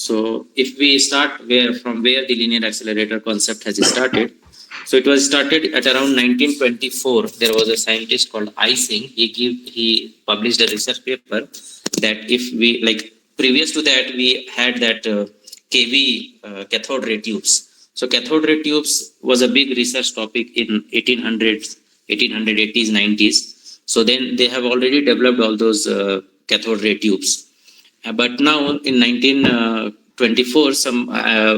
So if we start from where the linear accelerator concept has started, so it was started at around 1924. There was a scientist called Ising. He published a research paper that if we like previous to that we had that KV cathode ray tubes. So cathode ray tubes was a big research topic in 1800s, 1880s, 90s. So then they have already developed all those cathode ray tubes. But now in 1924, some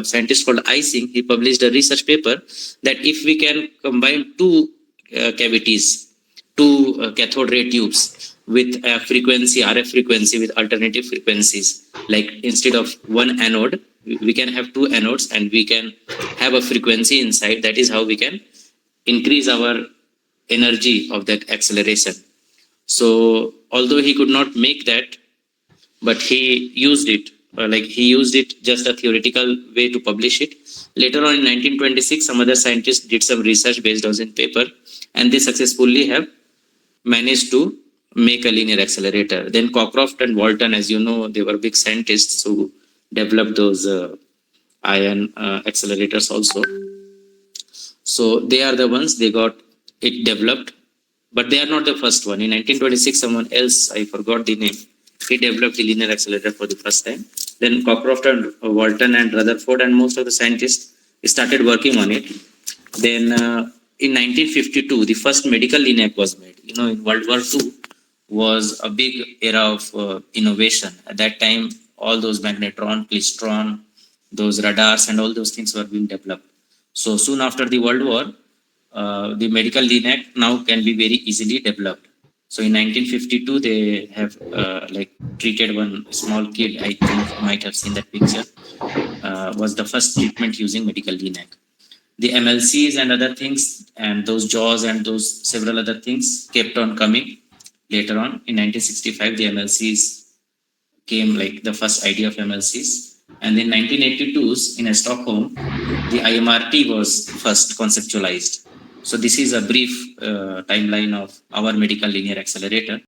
scientist called Ising, he published a research paper that if we can combine two cavities, two cathode ray tubes with a frequency, RF frequency with alternative frequencies, like instead of one anode, we can have two anodes and we can have a frequency inside. That is how we can increase our energy of that acceleration. So although he could not make that, but he used it, he used it just a theoretical way to publish it. Later on in 1926, some other scientists did some research based on his paper, and they successfully have managed to make a linear accelerator. Then Cockcroft and Walton, as you know, they were big scientists who developed those ion accelerators also. So they are the ones, they got it developed, but they are not the first one. In 1926, someone else, I forgot the name, he developed the linear accelerator for the first time. Then Cockcroft and Walton and Rutherford and most of the scientists started working on it. Then in 1952, the first medical linac was made. You know, in World War II was a big era of innovation. At that time, all those magnetron, klystron, those radars and all those things were being developed. So soon after the World War, the medical linac now can be very easily developed. So in 1952, they have treated one small kid, I think you might have seen that picture, was the first treatment using medical linac. The MLCs and other things and those jaws and those several other things kept on coming later on. In 1965, the MLCs came, like the first idea of MLCs. And in 1982s in Stockholm, the IMRT was first conceptualized. So this is a brief timeline of our medical linear accelerator.